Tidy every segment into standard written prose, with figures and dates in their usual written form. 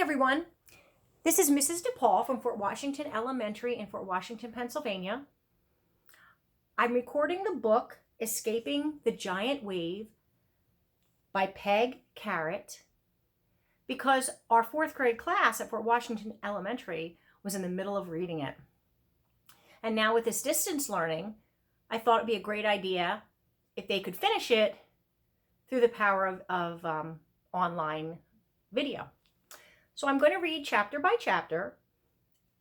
everyone. This is Mrs. DePaul from Fort Washington Elementary in Fort Washington, Pennsylvania. I'm recording the book Escaping the Giant Wave by Peg Kehret because our fourth grade class at Fort Washington Elementary was in the middle of reading it. And now with this distance learning, I thought it'd be a great idea if they could finish it through the power of online video. So I'm going to read chapter by chapter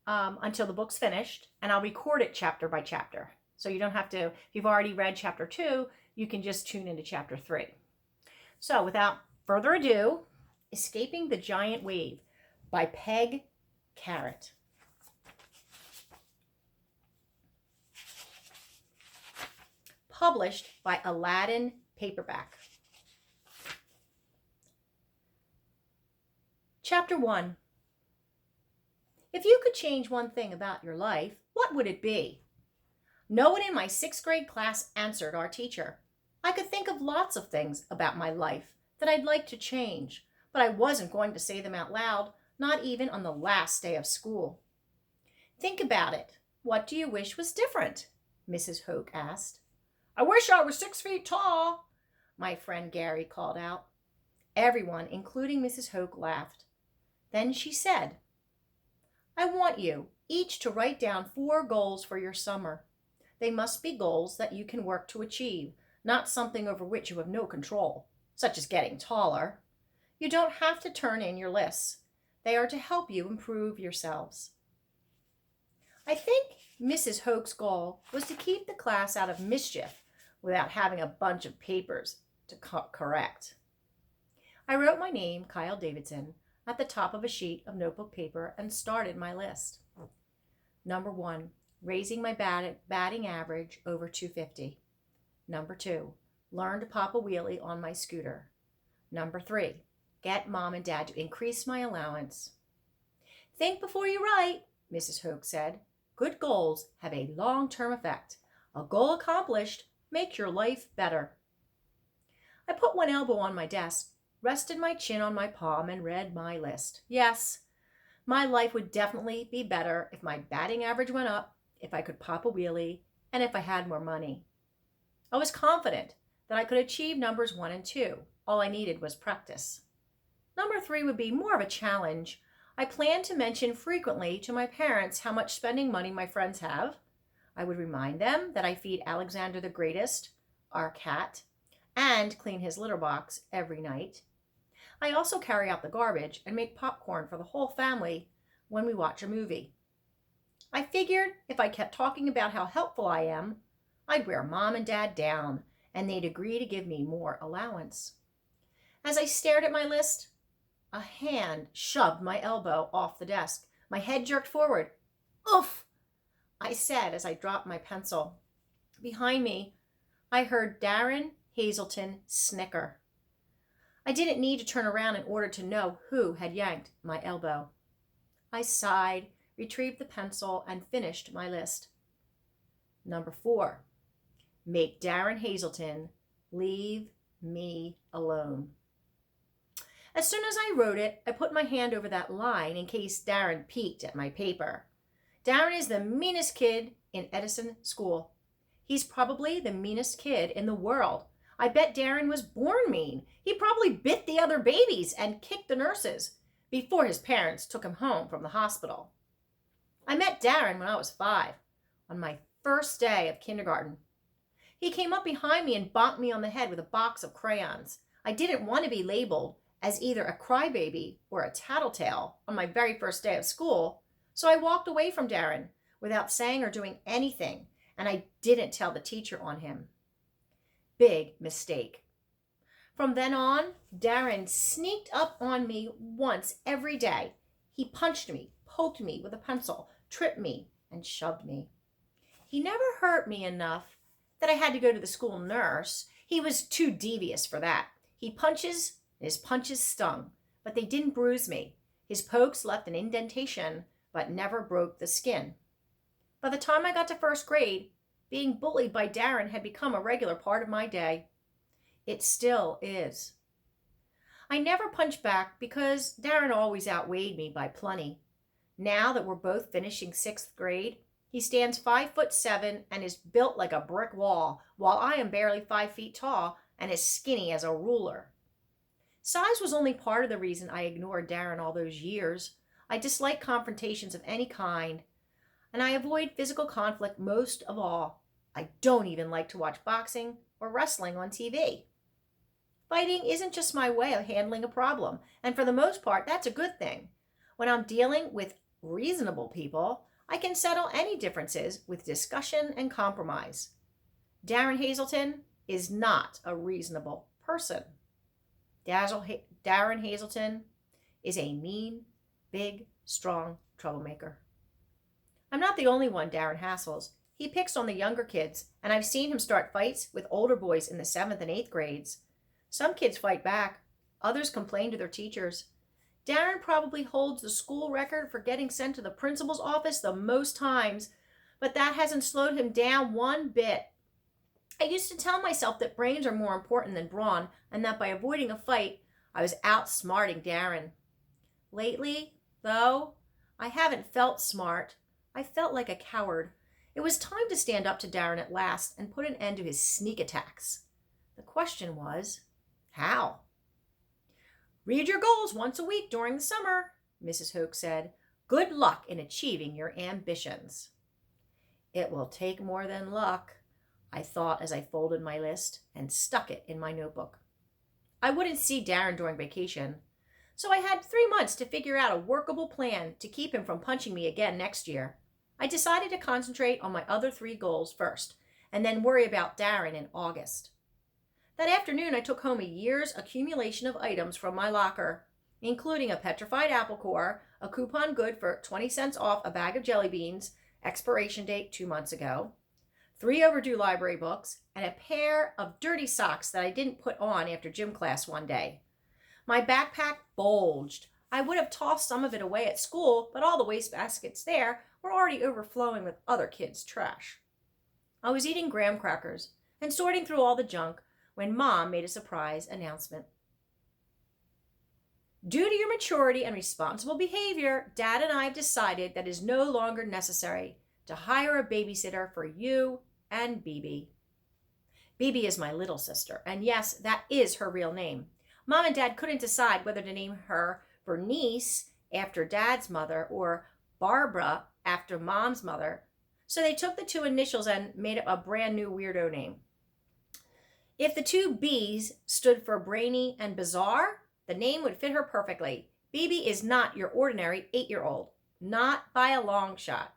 until the book's finished, and I'll record it chapter by chapter. So you don't have to, if you've already read chapter 2, you can just tune into chapter 3. So without further ado, Escaping the Giant Wave by Peg Kehret. Published by Aladdin Paperback. Chapter 1. If you could change one thing about your life, what would it be? No one in my 6th grade class answered our teacher. I could think of lots of things about my life that I'd like to change, but I wasn't going to say them out loud, not even on the last day of school. Think about it. What do you wish was different? Mrs. Hoke asked. I wish I was 6 feet tall, my friend Gary called out. Everyone, including Mrs. Hoke, laughed. Then she said, I want you each to write down 4 goals for your summer. They must be goals that you can work to achieve, not something over which you have no control, such as getting taller. You don't have to turn in your lists. They are to help you improve yourselves. I think Mrs. Hoke's goal was to keep the class out of mischief without having a bunch of papers to correct. I wrote my name, Kyle Davidson, at the top of a sheet of notebook paper and started my list. Number 1, raising my batting average over 250. Number 2, learn to pop a wheelie on my scooter. Number 3, get Mom and Dad to increase my allowance. Think before you write, Mrs. Hoke said. Good goals have a long-term effect. A goal accomplished makes your life better. I put one elbow on my desk, rested my chin on my palm, and read my list. Yes, my life would definitely be better if my batting average went up, if I could pop a wheelie, and if I had more money. I was confident that I could achieve numbers 1 and 2. All I needed was practice. Number 3 would be more of a challenge. I planned to mention frequently to my parents how much spending money my friends have. I would remind them that I feed Alexander the Greatest, our cat, and clean his litter box every night. I also carry out the garbage and make popcorn for the whole family when we watch a movie. I figured if I kept talking about how helpful I am, I'd wear Mom and Dad down, and they'd agree to give me more allowance. As I stared at my list, a hand shoved my elbow off the desk. My head jerked forward. Oof! I said as I dropped my pencil. Behind me, I heard Darren Hazelton snicker. I didn't need to turn around in order to know who had yanked my elbow. I sighed, retrieved the pencil, and finished my list. Number 4, make Darren Hazelton leave me alone. As soon as I wrote it, I put my hand over that line in case Darren peeked at my paper. Darren is the meanest kid in Edison School. He's probably the meanest kid in the world. I bet Darren was born mean. He probably bit the other babies and kicked the nurses before his parents took him home from the hospital. I met Darren when I was 5, on my first day of kindergarten. He came up behind me and bonked me on the head with a box of crayons. I didn't want to be labeled as either a crybaby or a tattletale on my very first day of school, so I walked away from Darren without saying or doing anything, and I didn't tell the teacher on him. Big mistake. From then on, Darren sneaked up on me once every day. He punched me, poked me with a pencil, tripped me, and shoved me. He never hurt me enough that I had to go to the school nurse. He was too devious for that. His punches stung, but they didn't bruise me. His pokes left an indentation, but never broke the skin. By the time I got to 1st grade, being bullied by Darren had become a regular part of my day. It still is. I never punched back because Darren always outweighed me by plenty. Now that we're both finishing sixth grade, he stands 5'7" and is built like a brick wall, while I am barely 5 feet tall and as skinny as a ruler. Size was only part of the reason I ignored Darren all those years. I dislike confrontations of any kind, and I avoid physical conflict most of all. I don't even like to watch boxing or wrestling on TV. Fighting isn't just my way of handling a problem, and for the most part, that's a good thing. When I'm dealing with reasonable people, I can settle any differences with discussion and compromise. Darren Hazelton is not a reasonable person. Darren Hazelton is a mean, big, strong troublemaker. I'm not the only one Darren hassles. He picks on the younger kids, and I've seen him start fights with older boys in the 7th and 8th grades. Some kids fight back. Others complain to their teachers. Darren probably holds the school record for getting sent to the principal's office the most times, but that hasn't slowed him down one bit. I used to tell myself that brains are more important than brawn, and that by avoiding a fight, I was outsmarting Darren. Lately, though, I haven't felt smart. I felt like a coward. It was time to stand up to Darren at last and put an end to his sneak attacks. The question was, how? "Read your goals once a week during the summer," Mrs. Hoke said. "Good luck in achieving your ambitions." It will take more than luck, I thought as I folded my list and stuck it in my notebook. I wouldn't see Darren during vacation, so I had 3 months to figure out a workable plan to keep him from punching me again next year. I decided to concentrate on my other 3 goals first, and then worry about Darren in August. That afternoon, I took home a year's accumulation of items from my locker, including a petrified apple core, a coupon good for 20 cents off a bag of jelly beans, expiration date 2 months ago, 3 overdue library books, and a pair of dirty socks that I didn't put on after gym class one day. My backpack bulged. I would have tossed some of it away at school, but all the wastebaskets there were already overflowing with other kids' trash. I was eating graham crackers and sorting through all the junk when Mom made a surprise announcement. "Due to your maturity and responsible behavior, Dad and I have decided that it is no longer necessary to hire a babysitter for you and Bibi." Bibi is my little sister, and yes, that is her real name. Mom and Dad couldn't decide whether to name her Bernice after Dad's mother or Barbara after Mom's mother, so they took the 2 initials and made up a brand new weirdo name. If the 2 B's stood for brainy and bizarre, the name would fit her perfectly. Bibi is not your ordinary 8-year-old, not by a long shot.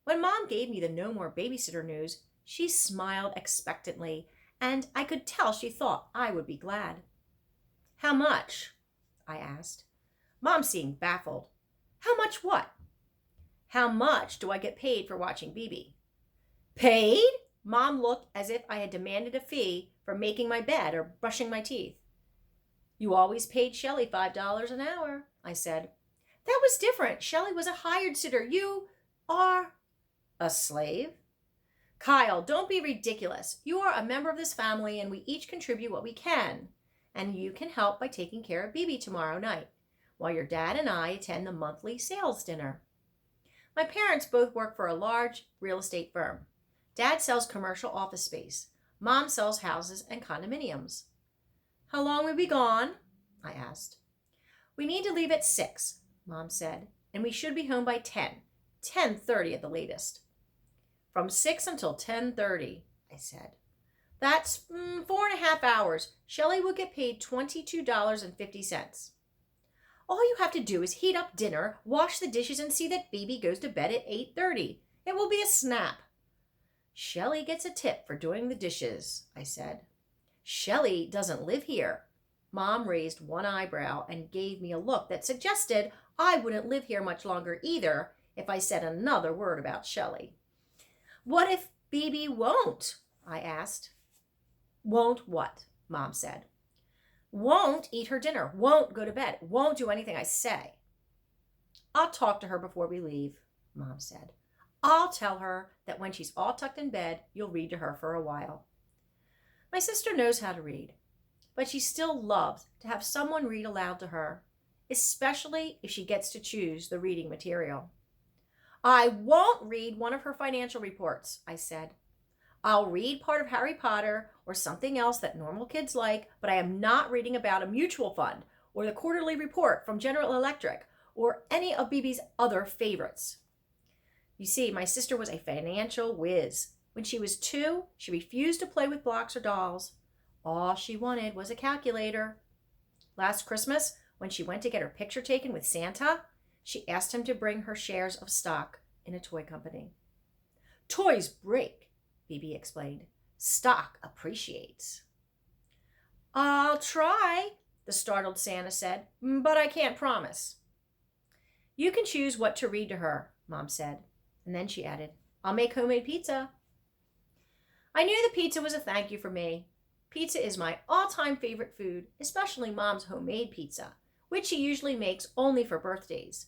When Mom gave me the no more babysitter news, she smiled expectantly, and I could tell she thought I would be glad. "How much?" I asked. Mom seemed baffled. "How much what?" "How much do I get paid for watching Bibi?" "Paid?" Mom looked as if I had demanded a fee for making my bed or brushing my teeth. "You always paid Shelley $5 an hour," I said. "That was different. Shelley was a hired sitter. You are a slave." "Kyle, don't be ridiculous. You are a member of this family, and we each contribute what we can. And you can help by taking care of Bibi tomorrow night, while your dad and I attend the monthly sales dinner." My parents both work for a large real estate firm. Dad sells commercial office space. Mom sells houses and condominiums. "How long will we be gone?" I asked. "We need to leave at 6, Mom said, "and we should be home by 10:30 at the latest." "From 6 until 10:30, I said. "That's 4.5 hours. Shelley will get paid $22.50. "All you have to do is heat up dinner, wash the dishes, and see that Bibi goes to bed at 8:30. It will be a snap." "Shelley gets a tip for doing the dishes," I said. "Shelley doesn't live here." Mom raised one eyebrow and gave me a look that suggested I wouldn't live here much longer either if I said another word about Shelley. "What if Bibi won't?" I asked. "Won't what?" Mom said. "Won't eat her dinner, won't go to bed, won't do anything I say." "I'll talk to her before we leave," Mom said. "I'll tell her that when she's all tucked in bed, you'll read to her for a while." My sister knows how to read, but she still loves to have someone read aloud to her, especially if she gets to choose the reading material. I won't read one of her financial reports, I said. I'll read part of Harry Potter or something else that normal kids like, but I am not reading about a mutual fund or the quarterly report from General Electric or any of BB's other favorites. You see, my sister was a financial whiz. When she was 2, she refused to play with blocks or dolls. All she wanted was a calculator. Last Christmas, when she went to get her picture taken with Santa, she asked him to bring her shares of stock in a toy company. Toys break, BB explained. Stock appreciates. I'll try, the startled Santa said, but I can't promise. You can choose what to read to her, Mom said. And then she added, I'll make homemade pizza. I knew the pizza was a thank you for me. Pizza is my all-time favorite food, especially Mom's homemade pizza, which she usually makes only for birthdays.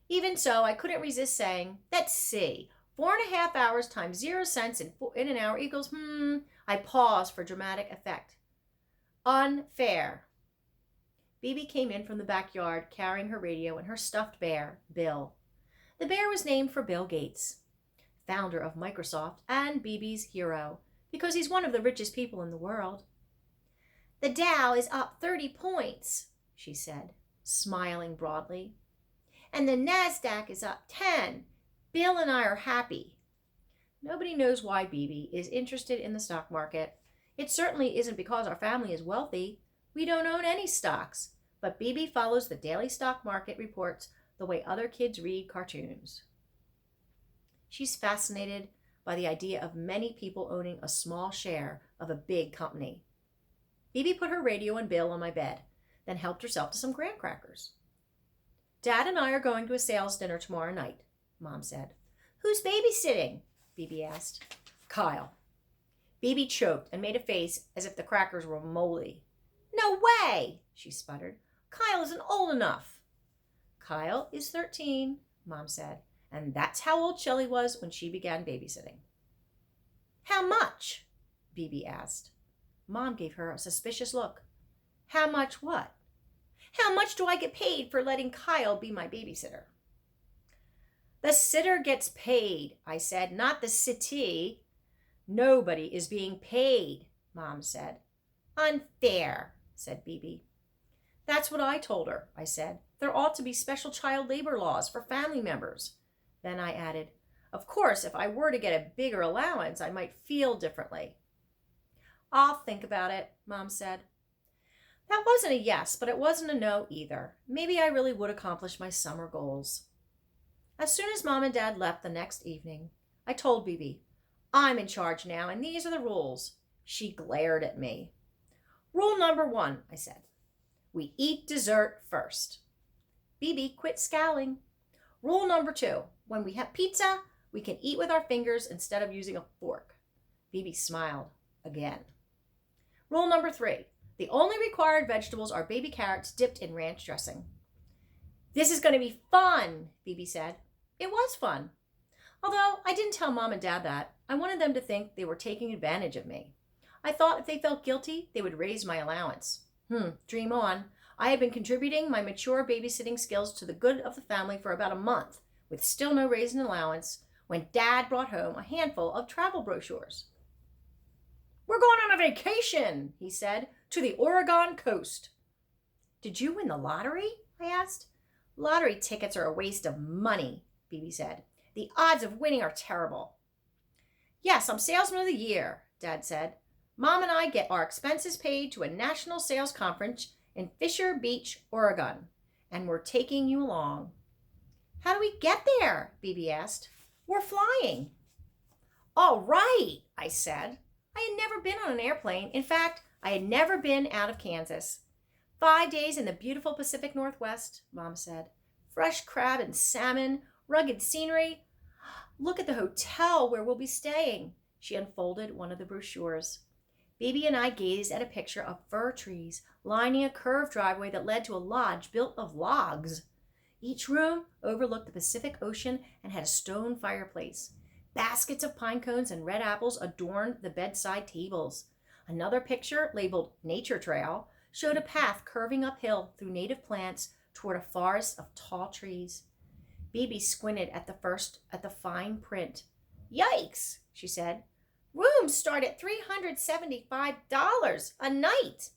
Even so, I couldn't resist saying, let's see, 4.5 hours times 0 cents in an hour equals, I paused for dramatic effect. Unfair. BB came in from the backyard carrying her radio and her stuffed bear, Bill. The bear was named for Bill Gates, founder of Microsoft and BB's hero, because he's one of the richest people in the world. The Dow is up 30 points, she said, smiling broadly. And the NASDAQ is up 10. Bill and I are happy. Nobody knows why BB is interested in the stock market. It certainly isn't because our family is wealthy. We don't own any stocks, but BB follows the daily stock market reports the way other kids read cartoons. She's fascinated by the idea of many people owning a small share of a big company. BB put her radio and Bill on my bed, then helped herself to some graham crackers. Dad and I are going to a sales dinner tomorrow night, Mom said. Who's babysitting? BB asked. Kyle. BB choked and made a face as if the crackers were moldy. No way, she sputtered. Kyle isn't old enough. Kyle is 13, Mom said, and that's how old Shelley was when she began babysitting. How much? BB asked. Mom gave her a suspicious look. How much what? How much do I get paid for letting Kyle be my babysitter? The sitter gets paid, I said, not the sittee. Nobody is being paid, Mom said. Unfair, said BB. That's what I told her, I said. There ought to be special child labor laws for family members. Then I added, of course, if I were to get a bigger allowance, I might feel differently. I'll think about it, Mom said. That wasn't a yes, but it wasn't a no either. Maybe I really would accomplish my summer goals. As soon as Mom and Dad left the next evening, I told BB, I'm in charge now, and these are the rules. She glared at me. Rule number 1, I said. We eat dessert first. BB quit scowling. Rule number 2, when we have pizza, we can eat with our fingers instead of using a fork. BB smiled again. Rule number 3, the only required vegetables are baby carrots dipped in ranch dressing. This is going to be fun, BB said. It was fun. Although I didn't tell Mom and Dad that. I wanted them to think they were taking advantage of me. I thought if they felt guilty, they would raise my allowance. Dream on. I had been contributing my mature babysitting skills to the good of the family for about a month, with still no raise in allowance, when Dad brought home a handful of travel brochures. We're going on a vacation, he said, to the Oregon coast. Did you win the lottery? I asked. Lottery tickets are a waste of money, BB said. The odds of winning are terrible. Yes, I'm Salesman of the Year, Dad said. Mom and I get our expenses paid to a national sales conference in Fisher Beach, Oregon, and we're taking you along. How do we get there? BB asked. We're flying. All right, I said. I had never been on an airplane. In fact, I had never been out of Kansas. 5 days in the beautiful Pacific Northwest, Mom said. Fresh crab and salmon, rugged scenery. Look at the hotel where we'll be staying. She unfolded one of the brochures. BB and I gazed at a picture of fir trees lining a curved driveway that led to a lodge built of logs. Each room overlooked the Pacific Ocean and had a stone fireplace. Baskets of pine cones and red apples adorned the bedside tables. Another picture, labeled Nature Trail, showed a path curving uphill through native plants toward a forest of tall trees. Bibi squinted at the fine print. Yikes, she said. Rooms start at $375 a night.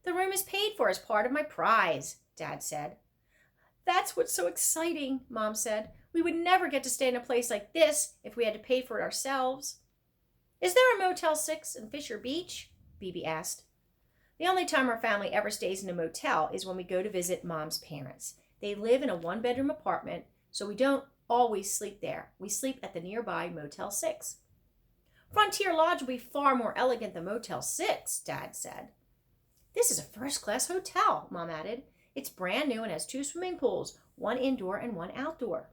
The room is paid for as part of my prize, Dad said. That's what's so exciting, Mom said. We would never get to stay in a place like this if we had to pay for it ourselves. Is there a Motel 6 in Fisher Beach? Bibi asked. The only time our family ever stays in a motel is when we go to visit Mom's parents. They live in a one-bedroom apartment, so we don't always sleep there. We sleep at the nearby Motel 6. Frontier Lodge will be far more elegant than Motel 6, Dad said. This is a first-class hotel, Mom added. It's brand new and has 2 swimming pools, one indoor and one outdoor.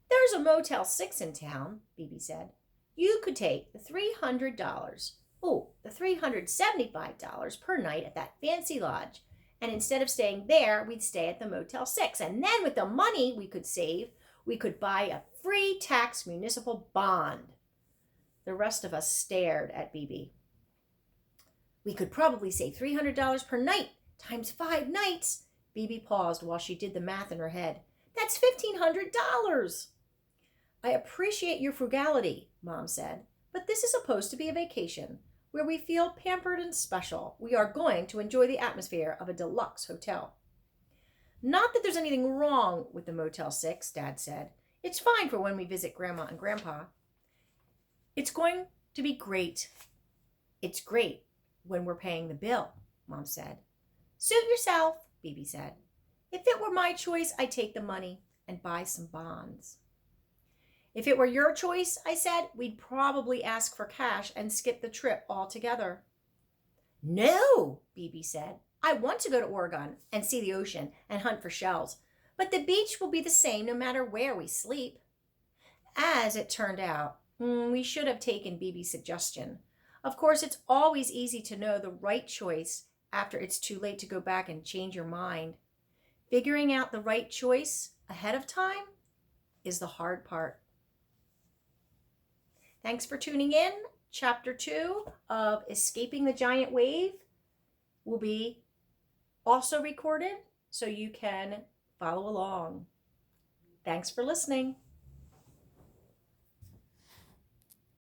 There's a Motel 6 in town, Bibi said. You could take the $375 per night at that fancy lodge. And instead of staying there, we'd stay at the Motel 6. And then with the money we could save, we could buy a free tax municipal bond. The rest of us stared at Bibi. We could probably save $300 per night times 5 nights. Bibi paused while she did the math in her head. That's $1,500. I appreciate your frugality, Mom said, but this is supposed to be a vacation where we feel pampered and special. We are going to enjoy the atmosphere of a deluxe hotel. Not that there's anything wrong with the Motel 6, Dad said. It's fine for when we visit Grandma and Grandpa. It's going to be great. It's great when we're paying the bill, Mom said. Suit yourself, Bibi said. If it were my choice, I'd take the money and buy some bonds. If it were your choice, I said, we'd probably ask for cash and skip the trip altogether. No, Bibi said. I want to go to Oregon and see the ocean and hunt for shells, but the beach will be the same no matter where we sleep. As it turned out, we should have taken Bibi's suggestion. Of course, it's always easy to know the right choice after it's too late to go back and change your mind. Figuring out the right choice ahead of time is the hard part. Thanks for tuning in. Chapter 2 of Escaping the Giant Wave will be also recorded so you can follow along. Thanks for listening.